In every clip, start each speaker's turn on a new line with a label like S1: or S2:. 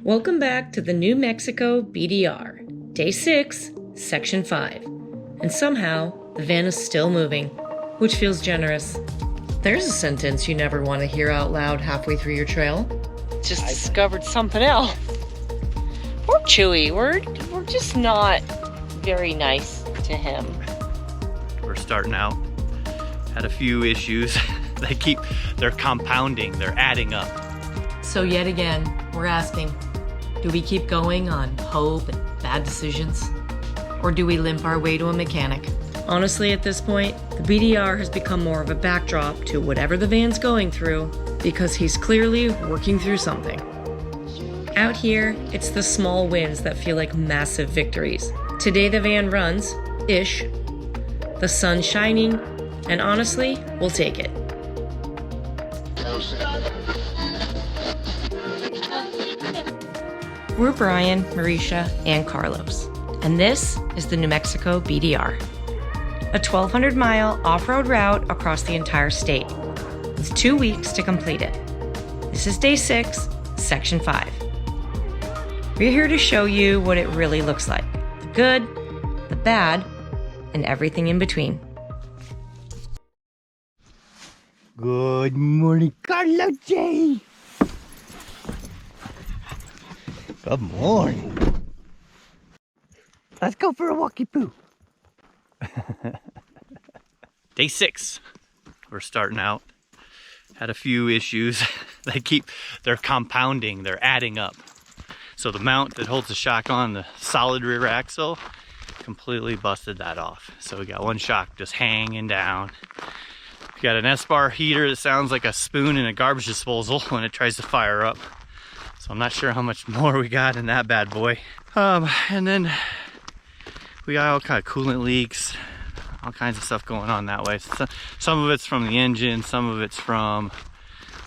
S1: Welcome back to the New Mexico BDR, Day 6, Section 5. And somehow, the van is still moving, which feels generous. There's a sentence you never want to hear out loud halfway through your trail.
S2: Just discovered something else. Poor Chewy, we're just not very nice to him.
S3: We're starting out. Had a few issues. They're compounding, they're adding up.
S1: So yet again, we're asking, do we keep going on hope and bad decisions? Or do we limp our way to a mechanic? Honestly, at this point, the BDR has become more of a backdrop to whatever the van's going through, because he's clearly working through something. Out here, it's the small wins that feel like massive victories. Today the van runs, ish. The sun's shining, and honestly, we'll take it. We're Brian, Marisha, and Carlos, and this is the New Mexico BDR, a 1,200-mile off-road route across the entire state, with 2 weeks to complete it. This is Day 6, Section 5. We're here to show you what it really looks like, the good, the bad, and everything in between.
S4: Good morning, Carlos J. Good morning. Let's go for a walkie poo.
S3: Day 6. We're starting out. Had a few issues. They're compounding, they're adding up. So the mount that holds the shock on, the solid rear axle, completely busted that off. So we got one shock just hanging down. We got an S-bar heater that sounds like a spoon in a garbage disposal when it tries to fire up. So I'm not sure how much more we got in that bad boy. And then we got all kind of coolant leaks, all kinds of stuff going on that way. So some of it's from the engine, some of it's from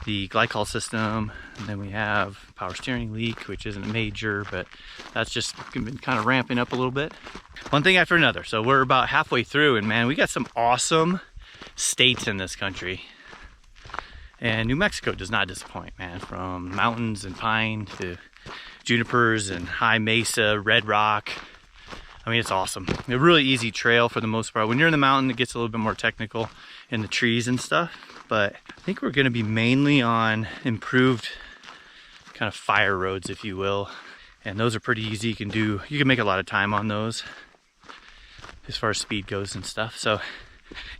S3: the glycol system, and then we have power steering leak, which isn't major, but that's just been kind of ramping up a little bit. One thing after another. So we're about halfway through, and man, we got some awesome states in this country. And New Mexico does not disappoint, man. From mountains and pine to junipers and high mesa, red rock. I mean, it's awesome. A really easy trail for the most part. When you're in the mountain, it gets a little bit more technical in the trees and stuff. But I think we're going to be mainly on improved kind of fire roads, if you will. And those are pretty easy. You can make a lot of time on those as far as speed goes and stuff. So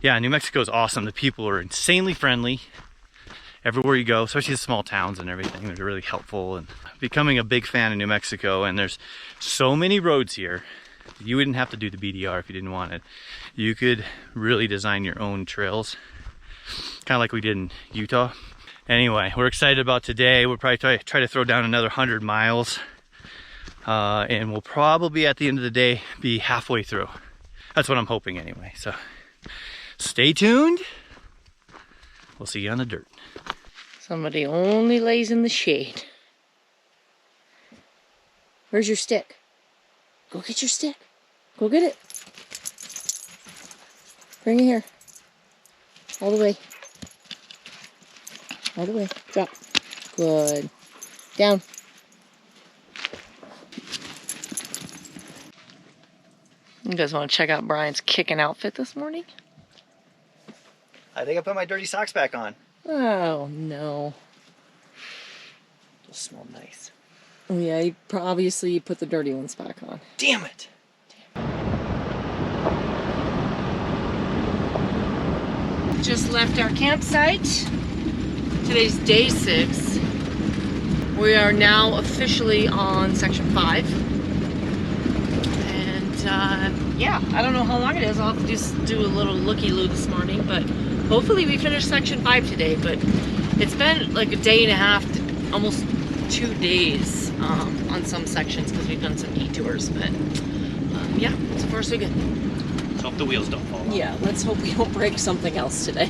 S3: yeah, New Mexico is awesome. The people are insanely friendly everywhere you go, especially the small towns and everything. They're really helpful, and becoming a big fan of New Mexico. And there's so many roads here. You wouldn't have to do the BDR if you didn't want it. You could really design your own trails, kind of like we did in Utah. Anyway, we're excited about today. We'll probably try to throw down another 100 miles. And we'll probably at the end of the day be halfway through. That's what I'm hoping anyway. So stay tuned. We'll see you on the dirt.
S2: Somebody only lays in the shade. Where's your stick? Go get your stick. Go get it. Bring it here. All the way. All the way. Drop. Good. Down. You guys want to check out Brian's kicking outfit this morning?
S4: I think I put my dirty socks back on.
S2: Oh, no.
S4: Those smell nice.
S2: Oh, yeah, obviously you put the dirty ones back on.
S4: Damn it!
S2: Just left our campsite. Today's Day 6. We are now officially on Section 5. And yeah, I don't know how long it is. I'll have to just do a little looky-loo this morning, but hopefully we finish Section 5 today. But it's been like a day and a half, almost 2 days on some sections because we've done some detours. But yeah, so far so good.
S3: Let's hope the wheels don't fall off.
S2: Yeah, let's hope we don't break something else today.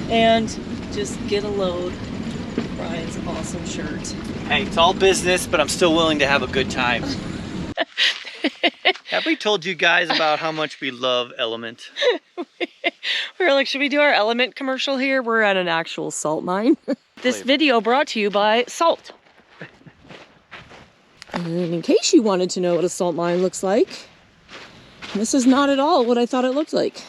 S2: And just get a load of Brian's awesome shirt.
S4: Hey, it's all business, but I'm still willing to have a good time.
S3: Have we told you guys about how much we love Element?
S2: We were like, should we do our Element commercial here? We're at an actual salt mine. This video brought to you by Salt. And in case you wanted to know what a salt mine looks like, this is not at all what I thought it looked like.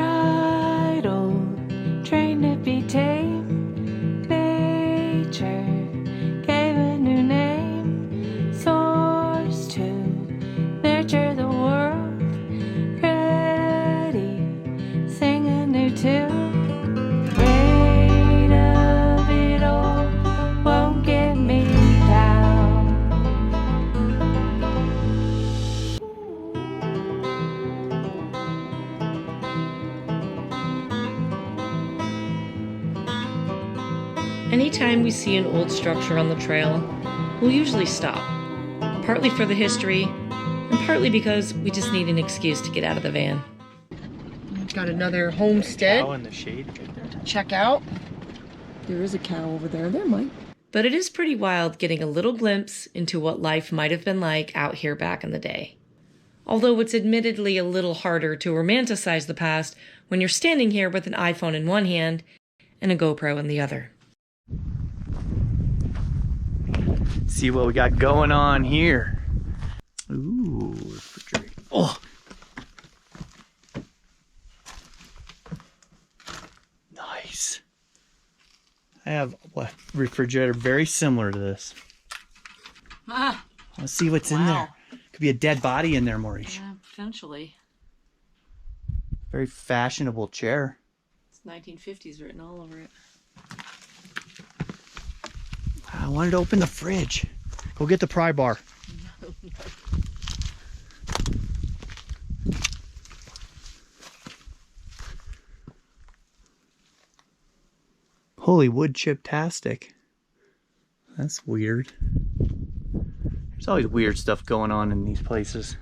S5: Bridle, trained to be tame. Nature gave a new name. Source to nurture the world. Ready, sing a new tune. Weight of it all won't get me down.
S1: Anytime we see an old structure on the trail, we'll usually stop. Partly for the history, and partly because we just need an excuse to get out of the van.
S2: Got another homestead
S3: Cow in the shade right there.
S2: to check out. There is a cow over there. There might.
S1: But it is pretty wild getting a little glimpse into what life might have been like out here back in the day. Although it's admittedly a little harder to romanticize the past when you're standing here with an iPhone in one hand and a GoPro in the other.
S3: See what we got going on here. Ooh, refrigerator. Oh! Nice. I have a refrigerator very similar to this.
S2: Ah,
S3: Let's see what's in there. Could be a dead body in there, Marisha.
S2: yeah, potentially.
S3: Very fashionable chair.
S2: It's 1950s written all over it.
S3: I wanted to open the fridge. Go get the pry bar. Holy wood chip-tastic. That's weird. There's always weird stuff going on in these places.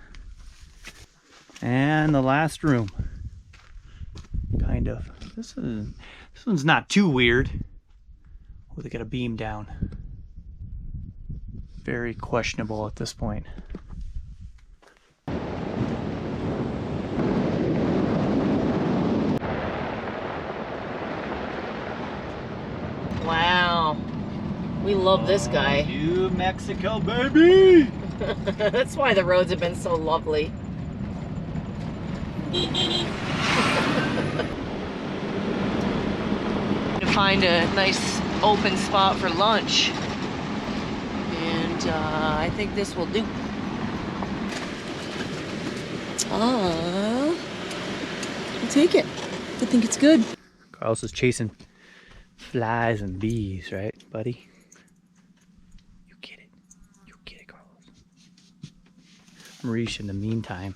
S3: And the last room. Kind of. This one's not too weird. Oh, they got a beam down. Very questionable at this point.
S2: Wow. We love this guy.
S3: New Mexico, baby!
S2: That's why the roads have been so lovely. To find a nice open spot for lunch. And I think this will do. I'll take it. I think it's good.
S3: Carlos is chasing flies and bees, right, buddy? You get it. You get it, Carlos. Marisha, in the meantime,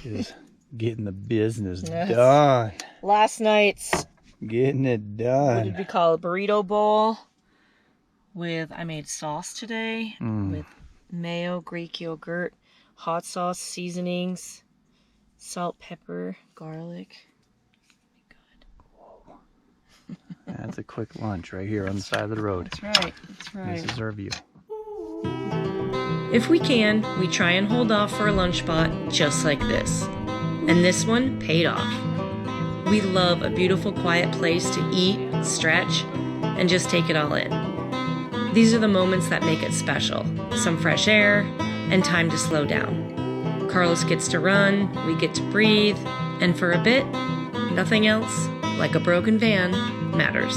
S3: is getting the business done.
S2: Last night's,
S3: Getting it
S2: what
S3: done.
S2: did we call it? Burrito bowl. With, I made sauce today with mayo, Greek yogurt, hot sauce, seasonings, salt, pepper, garlic.
S3: That's a quick lunch right here on the side of the road.
S2: That's right. That's right.
S3: This is our view.
S1: If we can, we try and hold off for a lunch spot just like this. And this one paid off. We love a beautiful, quiet place to eat, stretch, and just take it all in. These are the moments that make it special. Some fresh air and time to slow down. Carlos gets to run, we get to breathe, and for a bit, nothing else, like a broken van, matters.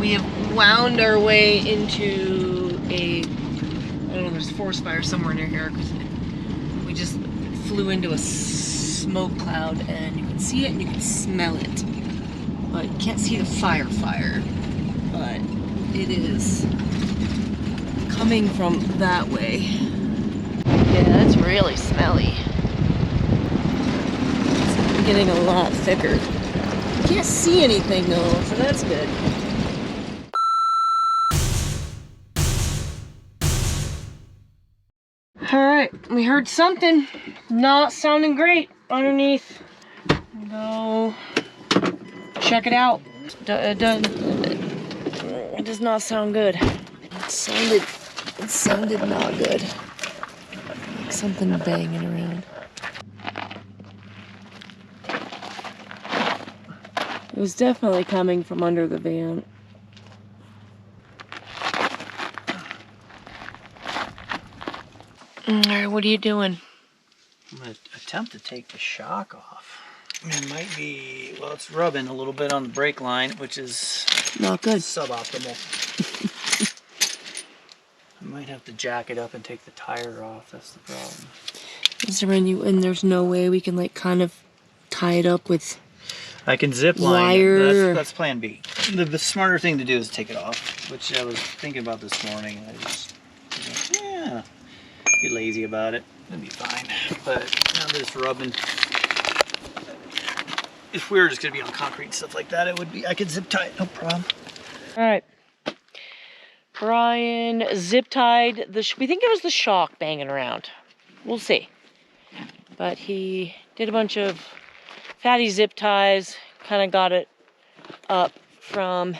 S2: We have wound our way into a, I don't know, there's a forest fire somewhere near here because we just flew into a smoke cloud and you can see it and you can smell it. But you can't see the fire, but it is coming from that way. Yeah, that's really smelly. It's getting a lot thicker. You can't see anything though, so that's good. right, we heard something not sounding great underneath. Go check it out. It does not sound good. It sounded not good. Like something banging around. It was definitely coming from under the van. Alright, what are you doing?
S4: I'm going to attempt to take the shock off. It might be, well, it's rubbing a little bit on the brake line, which is
S2: Not good.
S4: suboptimal. I might have to jack it up and take the tire off. That's the problem.
S2: Is there and there's no way we can like kind of tie it up with
S4: I can zip line
S2: wire?
S4: it. That's plan B. The smarter thing to do is take it off, which I was thinking about this morning. I just, yeah, be lazy about it. It'll be fine. But now that it's rubbing, if we were just gonna be on concrete and stuff like that, it would be. I could zip tie it, no problem.
S2: All right. Brian zip tied we think it was the shock banging around. We'll see. But he did a bunch of fatty zip ties, kind of got it up from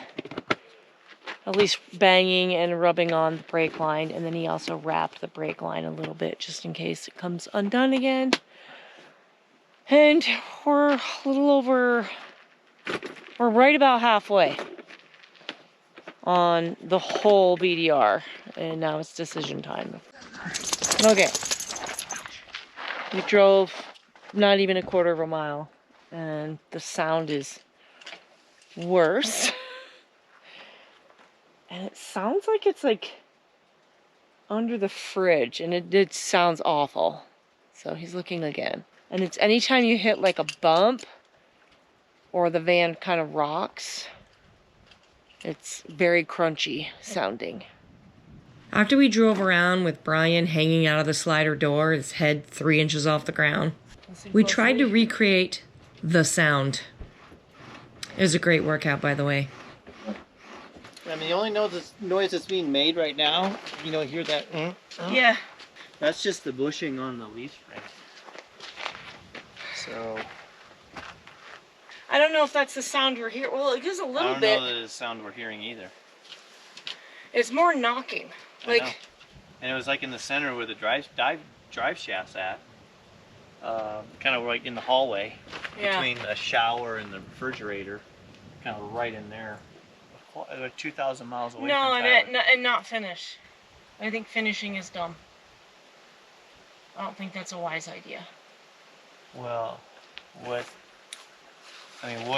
S2: at least banging and rubbing on the brake line, and then he also wrapped the brake line a little bit just in case it comes undone again. And we're right about halfway on the whole BDR, and now it's decision time. Okay. We drove not even a quarter of a mile, and the sound is worse. And it sounds like it's like under the fridge, and it sounds awful. So he's looking again. And it's anytime you hit like a bump or the van kind of rocks, it's very crunchy sounding.
S1: After we drove around with Brian hanging out of the slider door, his head 3 inches off the ground, we tried to recreate the sound. It was a great workout, by the way.
S4: I mean, the only noise that's being made right now, you know, hear that?
S2: Yeah.
S4: That's just the bushing on the leaf spring. So
S2: I don't know if that's the sound we're hearing. Well, it is a
S4: I
S2: little
S4: don't
S2: bit.
S4: know that it's the sound we're hearing either.
S2: It's more knocking.
S4: I know.
S2: Like,
S4: And it was like in the center where the drive shaft's at. Kind of like in the hallway
S2: yeah.
S4: between the shower and the refrigerator. Kind of right in there. 2,000 miles away
S2: No,
S4: from Tyler.
S2: and not finish. I think finishing is dumb. I don't think that's a wise idea.
S4: Well, what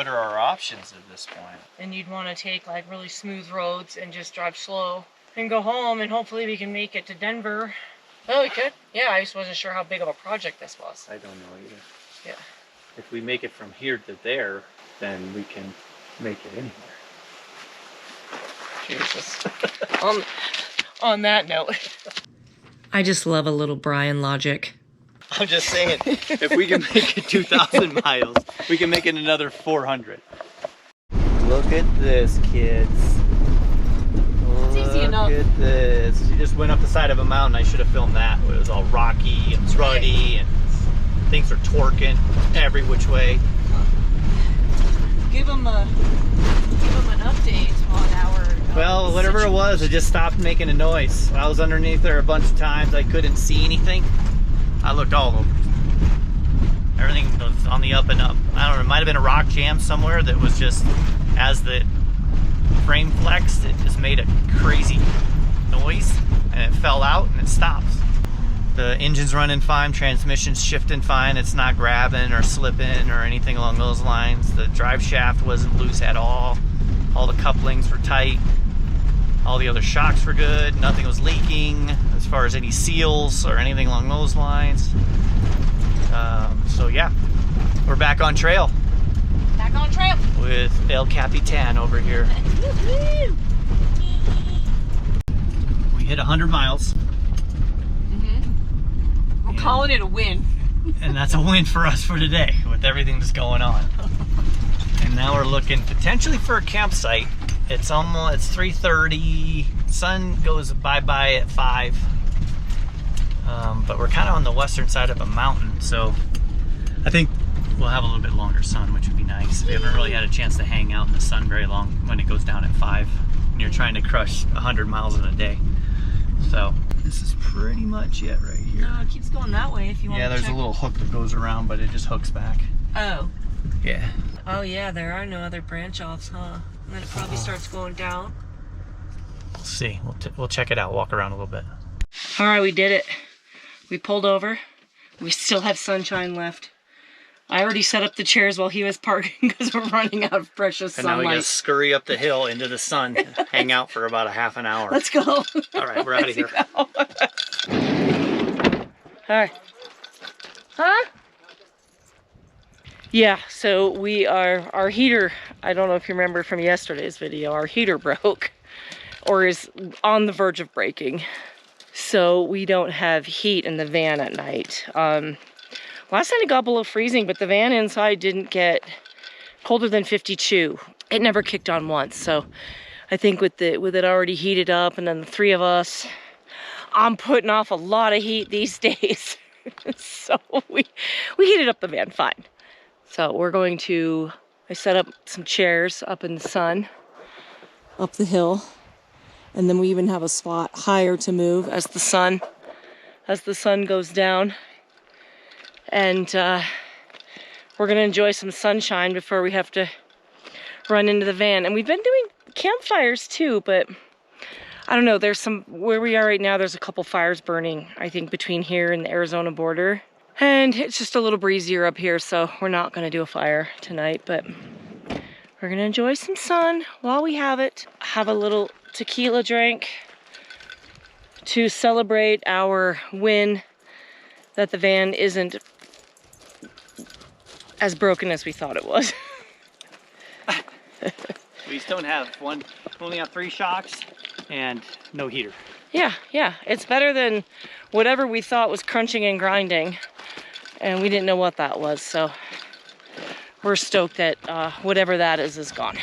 S4: are our options at this point?
S2: And you'd want to take like really smooth roads and just drive slow and go home, and hopefully we can make it to Denver. Oh, we could. Yeah, I just wasn't sure how big of a project this was.
S4: I don't know either.
S2: Yeah.
S4: If we make it from here to there, then we can make it anywhere.
S2: Jesus. On that note.
S1: I just love a little Brian logic.
S4: I'm just saying, if we can make it 2,000 miles, we can make it another 400. Look at this, kids.
S2: It's easy enough.
S4: Look at this. You just went up the side of a mountain. I should have filmed that. It was all rocky and ruddy, and things are torquing every which way.
S2: Give them an update on our.
S4: Well, whatever it was, it just stopped making a noise. I was underneath there a bunch of times. I couldn't see anything. I looked all over. Everything was on the up and up. I don't know, it might have been a rock jam somewhere that was just, as the frame flexed, it just made a crazy noise, and it fell out and it stops. The engine's running fine, transmission's shifting fine, it's not grabbing or slipping or anything along those lines. The drive shaft wasn't loose at all the couplings were tight. All the other shocks were good. Nothing was leaking as far as any seals or anything along those lines. So yeah, we're back on trail.
S2: Back on trail.
S4: With El Capitan over here. We hit 100 miles.
S2: We're calling it a win.
S4: And that's a win for us for today with everything that's going on. And now we're looking potentially for a campsite. It's 3:30. Sun goes bye-bye at 5.
S3: but we're kind of on the western side of a mountain, so I think we'll have a little bit longer sun, which would be nice. We haven't really had a chance to hang out in the sun very long when it goes down at 5 and you're trying to crush 100 miles in a day. So this is pretty much it right here.
S2: No, it keeps going that way if you want
S3: Yeah,
S2: to
S3: there's
S2: check.
S3: a little hook that goes around, but it just hooks back.
S2: Oh.
S3: Yeah.
S2: Oh yeah, there are no other branch offs, huh? And then it probably starts going down.
S3: We'll see. We'll check it out, walk around a little bit.
S2: All right, we did it. We pulled over. We still have sunshine left. I already set up the chairs while he was parking because we're running out of precious
S3: And now we
S2: sunlight.
S3: gotta scurry up the hill into the sun, hang out for about a half an hour.
S2: Let's go.
S3: All right, we're out of here.
S2: All right. Huh? Yeah, so our heater, I don't know if you remember from yesterday's video, our heater broke or is on the verge of breaking. So we don't have heat in the van at night. Last night it got below freezing, but the van inside didn't get colder than 52. It never kicked on once. So I think with it already heated up and then the 3 of us, I'm putting off a lot of heat these days. So we heated up the van fine. So we're going to, I set up some chairs up in the sun, up the hill. And then we even have a spot higher to move as the sun goes down. And we're gonna enjoy some sunshine before we have to run into the van. And we've been doing campfires too, but I don't know, there's some, where we are right now, there's a couple fires burning, I think between here and the Arizona border. And it's just a little breezier up here, so we're not gonna do a fire tonight, but we're gonna enjoy some sun while we have it. Have a little tequila drink to celebrate our win that the van isn't as broken as we thought it was.
S3: We just don't have only have 3 shocks and no heater.
S2: Yeah, it's better than whatever we thought was crunching and grinding, and we didn't know what that was, so we're stoked that whatever that is gone.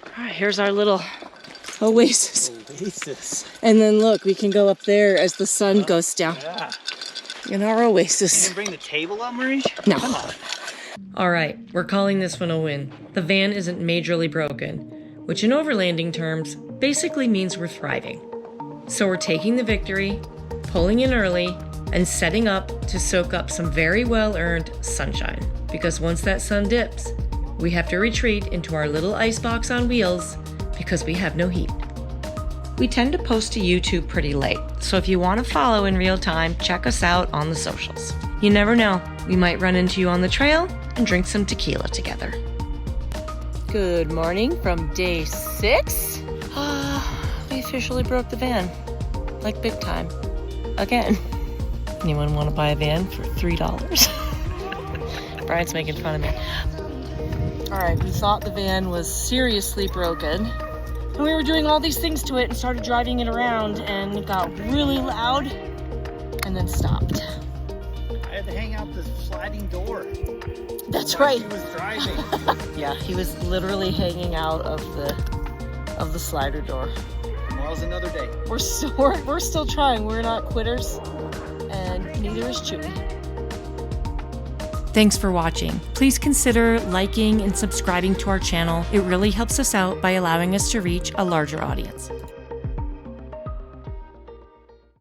S2: All right, here's our little oasis. And then look, we can go up there as the sun goes down.
S3: Yeah.
S2: In our
S3: You
S2: oasis.
S3: didn't bring the table up, Marisha?
S2: No.
S3: Come on.
S1: All right, we're calling this one a win. The van isn't majorly broken, which in overlanding terms basically means we're thriving. So we're taking the victory, pulling in early, and setting up to soak up some very well-earned sunshine. Because once that sun dips, we have to retreat into our little icebox on wheels because we have no heat. We tend to post to YouTube pretty late, so if you want to follow in real time, check us out on the socials. You never know, we might run into you on the trail and drink some tequila together.
S2: Good morning from day 6. We officially broke the van. Like big time. Again. Anyone want to buy a van for $3? Brian's making fun of me. Alright, we thought the van was seriously broken. And we were doing all these things to it and started driving it around, and it got really loud and then stopped.
S3: I had to hang out the sliding door.
S2: That's
S3: while
S2: right.
S3: He was driving.
S2: Yeah, he was literally hanging out of the slider door.
S3: Tomorrow's another day.
S2: We're still trying. We're not quitters, and neither is Chewy.
S1: Thanks for watching. Please consider liking and subscribing to our channel. It really helps us out by allowing us to reach a larger audience.